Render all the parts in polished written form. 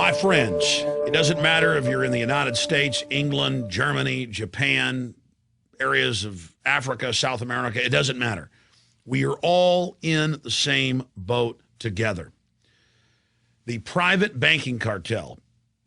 My friends, it doesn't matter if you're in the United States, England, Germany, Japan, areas of Africa, South America, it doesn't matter. We are all in the same boat together. The private banking cartel,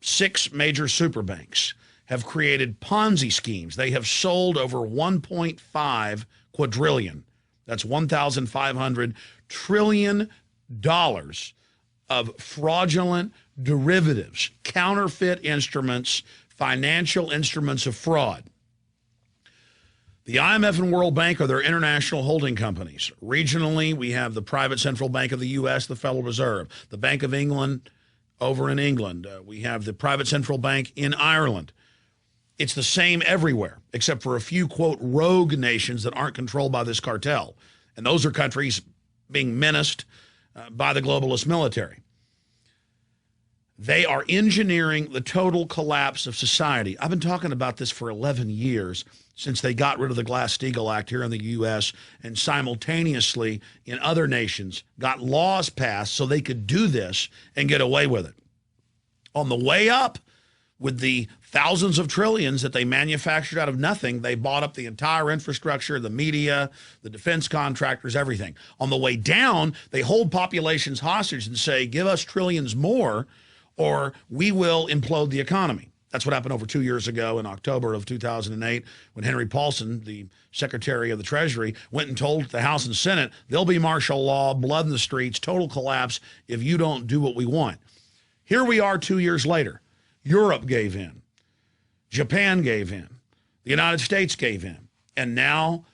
6 major super banks, have created Ponzi schemes. They have sold over 1.5 quadrillion. That's $1,500 trillion of fraudulent derivatives, counterfeit instruments, financial instruments of fraud. The IMF and World Bank are their international holding companies. Regionally, we have the private central bank of the U.S., the Federal Reserve, the Bank of England over in England. We have the private central bank in Ireland. It's the same everywhere, except for a few, quote, rogue nations that aren't controlled by this cartel. And those are countries being menaced by the globalist military. They are engineering the total collapse of society. I've been talking about this for 11 years, since they got rid of the Glass-Steagall Act here in the U.S. and simultaneously in other nations got laws passed so they could do this and get away with it. On the way up, with the thousands of trillions that they manufactured out of nothing, they bought up the entire infrastructure, the media, the defense contractors, everything. On the way down, they hold populations hostage and say, give us trillions more or we will implode the economy. That's what happened over 2 years ago in October of 2008 when Henry Paulson, the Secretary of the Treasury, went and told the House and Senate, there'll be martial law, blood in the streets, total collapse if you don't do what we want. Here we are 2 years later. Europe gave in. Japan gave in. The United States gave in. And now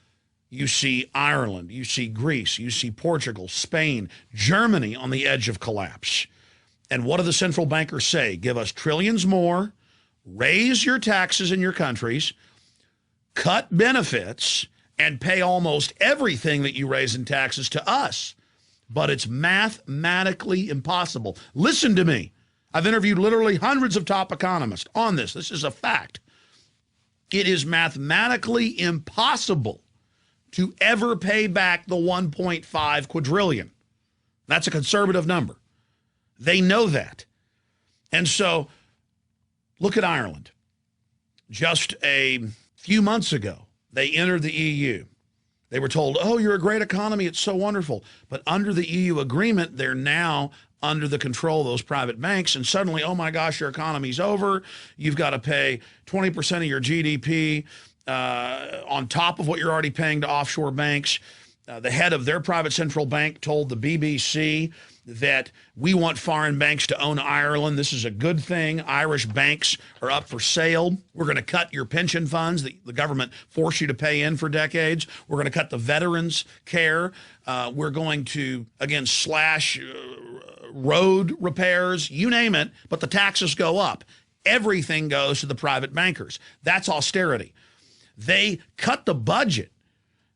you see Ireland, you see Greece, you see Portugal, Spain, Germany on the edge of collapse. And what do the central bankers say? Give us trillions more, raise your taxes in your countries, cut benefits, and pay almost everything that you raise in taxes to us. But it's mathematically impossible. Listen to me. I've interviewed literally hundreds of top economists on this. This is a fact. It is mathematically impossible to ever pay back the 1.5 quadrillion. That's a conservative number. They know that. And so look at Ireland. Just a few months ago, they entered the EU. They were told, oh, you're a great economy. It's so wonderful. But under the EU agreement, they're now under the control of those private banks. And suddenly, oh, my gosh, your economy's over. You've got to pay 20% of your GDP on top of what you're already paying to offshore banks. The head of their private central bank told the BBC that we want foreign banks to own Ireland. This is a good thing. Irish banks are up for sale. We're going to cut your pension funds that the government forced you to pay in for decades. We're going to cut the veterans' care. We're going to, again, slash road repairs, you name it, but the taxes go up. Everything goes to the private bankers. That's austerity. They cut the budget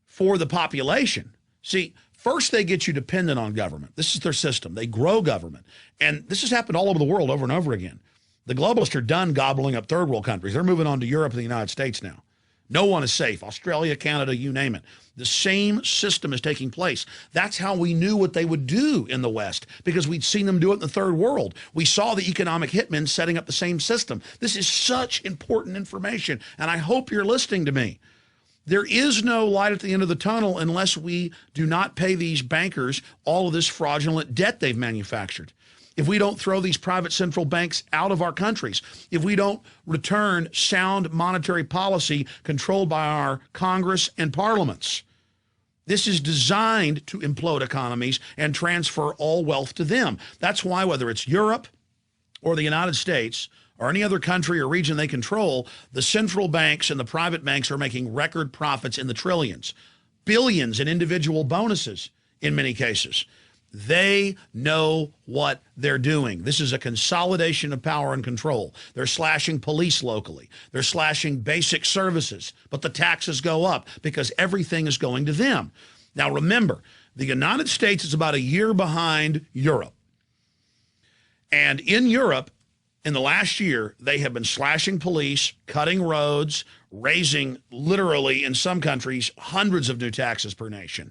for the population. See, first, they get you dependent on government. This is their system. They grow government. And this has happened all over the world over and over again. The globalists are done gobbling up third world countries. They're moving on to Europe and the United States now. No one is safe. Australia, Canada, you name it. The same system is taking place. That's how we knew what they would do in the West, because we'd seen them do it in the third world. We saw the economic hitmen setting up the same system. This is such important information, and I hope you're listening to me. There is no light at the end of the tunnel unless we do not pay these bankers all of this fraudulent debt they've manufactured. If we don't throw these private central banks out of our countries, if we don't return sound monetary policy controlled by our Congress and parliaments. This is designed to implode economies and transfer all wealth to them. That's why whether it's Europe or the United States or any other country or region they control, the central banks and the private banks are making record profits in the trillions, billions in individual bonuses in many cases. They know what they're doing. This is a consolidation of power and control. They're slashing police locally. They're slashing basic services, but the taxes go up because everything is going to them. Now remember, the United States is about a year behind Europe. And in Europe, in the last year, they have been slashing police, cutting roads, raising literally, in some countries, hundreds of new taxes per nation.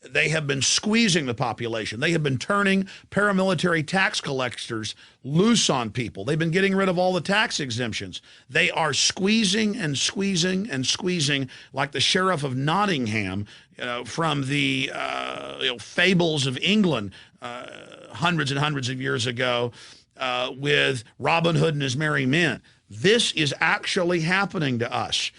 They have been squeezing the population. They have been turning paramilitary tax collectors loose on people. They've been getting rid of all the tax exemptions. They are squeezing and squeezing and squeezing like the Sheriff of Nottingham from the fables of England hundreds and hundreds of years ago with Robin Hood and his merry men. This is actually happening to us.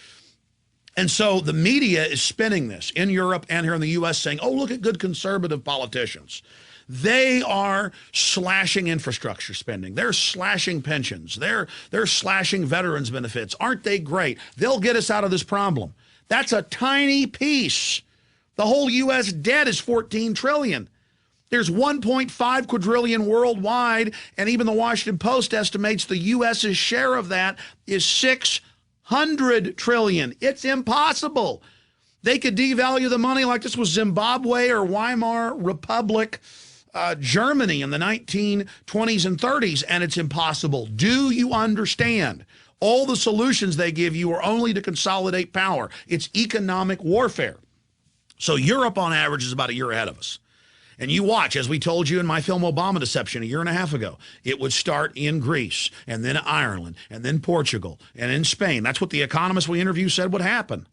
And so the media is spinning this in Europe and here in the U.S. saying, oh, look at good conservative politicians. They are slashing infrastructure spending. They're slashing pensions. They're slashing veterans benefits. Aren't they great? They'll get us out of this problem. That's a tiny piece. The whole U.S. debt is $14 trillion. There's 1.5 quadrillion worldwide, and even the Washington Post estimates the U.S.'s share of that is $600 trillion. It's impossible. They could devalue the money like this was Zimbabwe or Weimar Republic, Germany in the 1920s and 30s, and it's impossible. Do you understand? All the solutions they give you are only to consolidate power. It's economic warfare. So Europe, on average, is about a year ahead of us. And you watch, as we told you in my film Obama Deception a year and a half ago, it would start in Greece, and then Ireland, and then Portugal, and in Spain. That's what the economists we interviewed said would happen.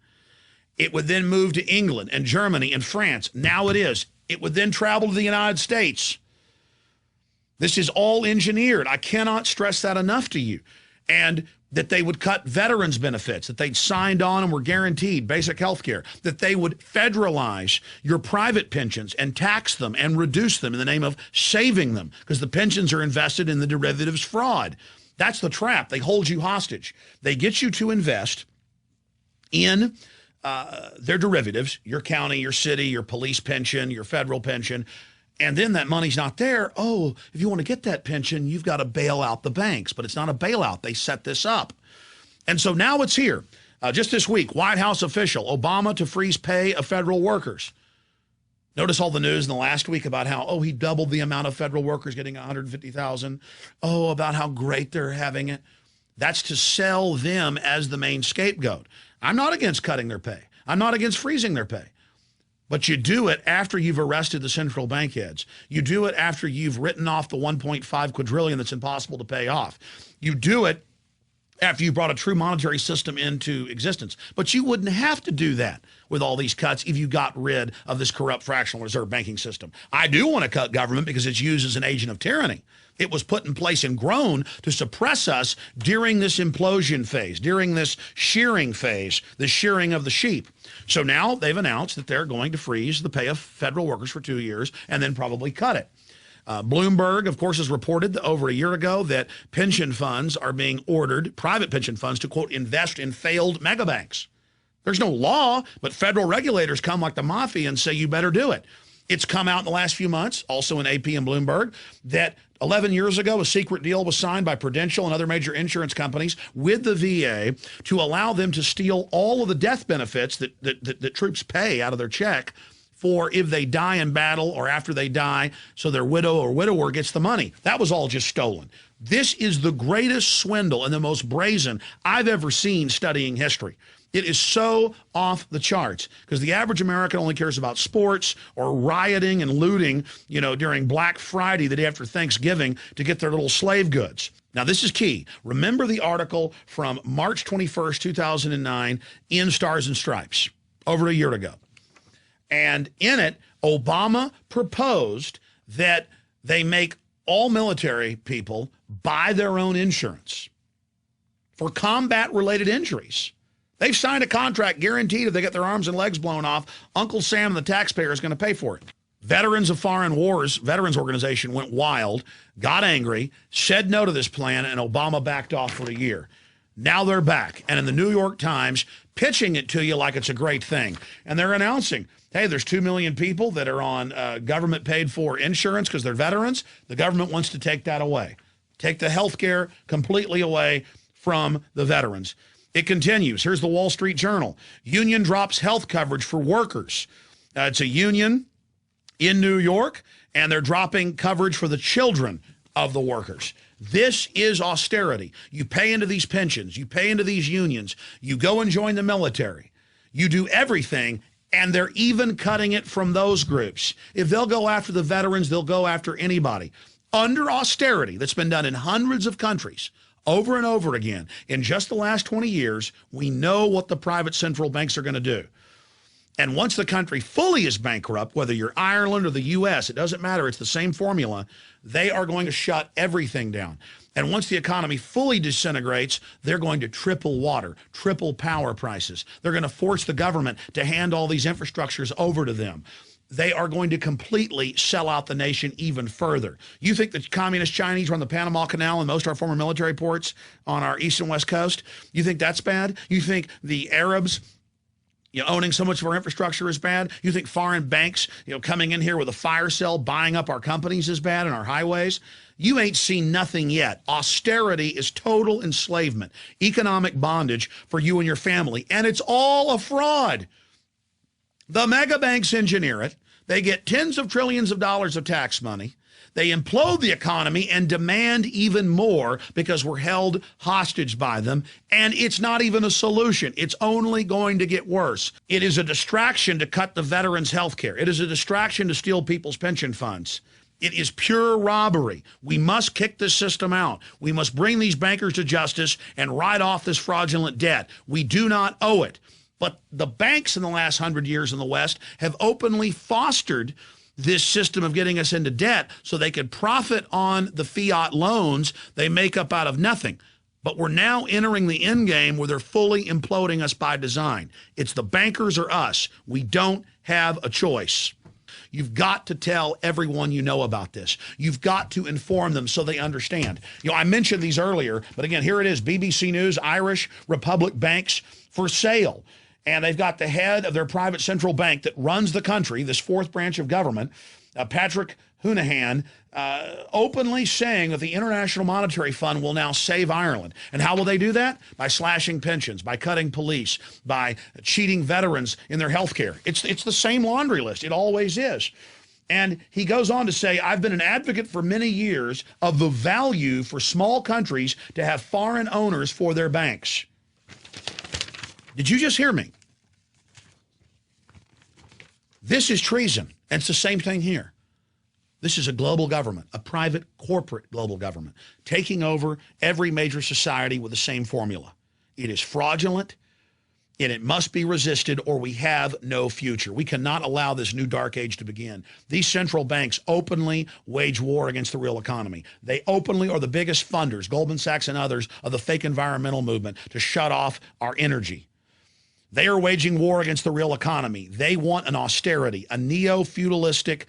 It would then move to England and Germany and France. Now it is. It would then travel to the United States. This is all engineered. I cannot stress that enough to you. And that they would cut veterans benefits, that they'd signed on and were guaranteed basic health care, that they would federalize your private pensions and tax them and reduce them in the name of saving them, because the pensions are invested in the derivatives fraud. That's the trap. They hold you hostage. They get you to invest in their derivatives, your county, your city, your police pension, your federal pension, and then that money's not there. Oh, if you want to get that pension, you've got to bail out the banks. But it's not a bailout. They set this up. And so now it's here. Just this week, White House official, Obama to freeze pay of federal workers. Notice all the news in the last week about how, oh, he doubled the amount of federal workers getting $150,000. Oh, about how great they're having it. That's to sell them as the main scapegoat. I'm not against cutting their pay. I'm not against freezing their pay. But you do it after you've arrested the central bank heads. You do it after you've written off the 1.5 quadrillion that's impossible to pay off. You do it after you brought a true monetary system into existence. But you wouldn't have to do that with all these cuts if you got rid of this corrupt fractional reserve banking system. I do want to cut government because it's used as an agent of tyranny. It was put in place and grown to suppress us during this implosion phase, during this shearing phase, the shearing of the sheep. So now they've announced that they're going to freeze the pay of federal workers for 2 years and then probably cut it. Bloomberg, of course, has reported over a year ago that pension funds are being ordered, private pension funds, to, quote, invest in failed megabanks. There's no law, but federal regulators come like the mafia and say you better do it. It's come out in the last few months, also in AP and Bloomberg, that 11 years ago, a secret deal was signed by Prudential and other major insurance companies with the VA to allow them to steal all of the death benefits that troops pay out of their check for if they die in battle or after they die, so their widow or widower gets the money. That was all just stolen. This is the greatest swindle and the most brazen I've ever seen studying history. It is so off the charts because the average American only cares about sports or rioting and looting, during Black Friday, the day after Thanksgiving, to get their little slave goods. Now, this is key. Remember the article from March 21st, 2009 in Stars and Stripes, over a year ago. And in it, Obama proposed that they make all military people buy their own insurance for combat-related injuries. They've signed a contract guaranteed if they get their arms and legs blown off, Uncle Sam and the taxpayer is going to pay for it. Veterans of Foreign Wars, Veterans Organization, went wild, got angry, said no to this plan, and Obama backed off for a year. Now they're back, and in the New York Times, pitching it to you like it's a great thing. And they're announcing, hey, there's 2 million people that are on government-paid-for insurance because they're veterans. The government wants to take that away, take the health care completely away from the veterans. It continues. Here's the Wall Street Journal. Union drops health coverage for workers. It's a union in New York, and they're dropping coverage for the children of the workers. This is austerity. You pay into these pensions. You pay into these unions. You go and join the military. You do everything, And they're even cutting it from those groups. If they'll go after the veterans, they'll go after anybody. Under austerity that's been done in hundreds of countries over and over again, in just the last 20 years, we know what the private central banks are going to do. And once the country fully is bankrupt, whether you're Ireland or the U.S., it doesn't matter. It's the same formula. They are going to shut everything down. And once the economy fully disintegrates, they're going to triple water, triple power prices. They're going to force the government to hand all these infrastructures over to them. They are going to completely sell out the nation even further. You think the communist Chinese run the Panama Canal and most of our former military ports on our east and west coast? You think that's bad? You think the Arabs owning so much of our infrastructure is bad? You think foreign banks, coming in here with a fire sale, buying up our companies is bad and our highways? You ain't seen nothing yet. Austerity is total enslavement, economic bondage for you and your family, and it's all a fraud. The mega banks engineer it. They get tens of trillions of dollars of tax money. They implode the economy and demand even more because we're held hostage by them. And it's not even a solution. It's only going to get worse. It is a distraction to cut the veterans' health care. It is a distraction to steal people's pension funds. It is pure robbery. We must kick this system out. We must bring these bankers to justice and write off this fraudulent debt. We do not owe it. But the banks in the last 100 years in the West have openly fostered this system of getting us into debt so they could profit on the fiat loans they make up out of nothing. But we're now entering the end game where they're fully imploding us by design. It's the bankers or us. We don't have a choice. You've got to tell everyone you know about this. You've got to inform them so they understand. I mentioned these earlier, but again, here it is. BBC News, Irish Republic banks for sale. And they've got the head of their private central bank that runs the country, this fourth branch of government, Patrick Hoonihan, openly saying that the International Monetary Fund will now save Ireland. And how will they do that? By slashing pensions, by cutting police, by cheating veterans in their health care. It's the same laundry list. It always is. And he goes on to say, I've been an advocate for many years of the value for small countries to have foreign owners for their banks. Did you just hear me? This is treason. And it's the same thing here. This is a global government, a private corporate global government, taking over every major society with the same formula. It is fraudulent, and it must be resisted, or we have no future. We cannot allow this new dark age to begin. These central banks openly wage war against the real economy. They openly are the biggest funders, Goldman Sachs and others, of the fake environmental movement to shut off our energy. They are waging war against the real economy. They want an austerity, a neo-feudalistic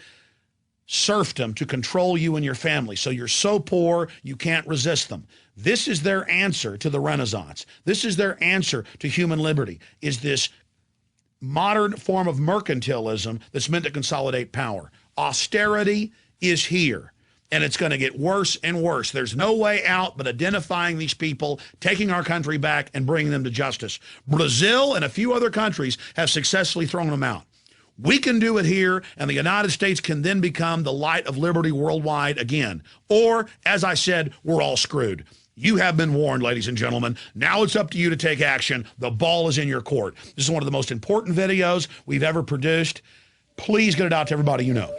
serfdom to control you and your family. So you're so poor, you can't resist them. This is their answer to the Renaissance. This is their answer to human liberty, is this modern form of mercantilism that's meant to consolidate power. Austerity is here. And it's going to get worse and worse. There's no way out but identifying these people, taking our country back, and bringing them to justice. Brazil and a few other countries have successfully thrown them out. We can do it here, and the United States can then become the light of liberty worldwide again. Or, as I said, we're all screwed. You have been warned, ladies and gentlemen. Now it's up to you to take action. The ball is in your court. This is one of the most important videos we've ever produced. Please get it out to everybody you know.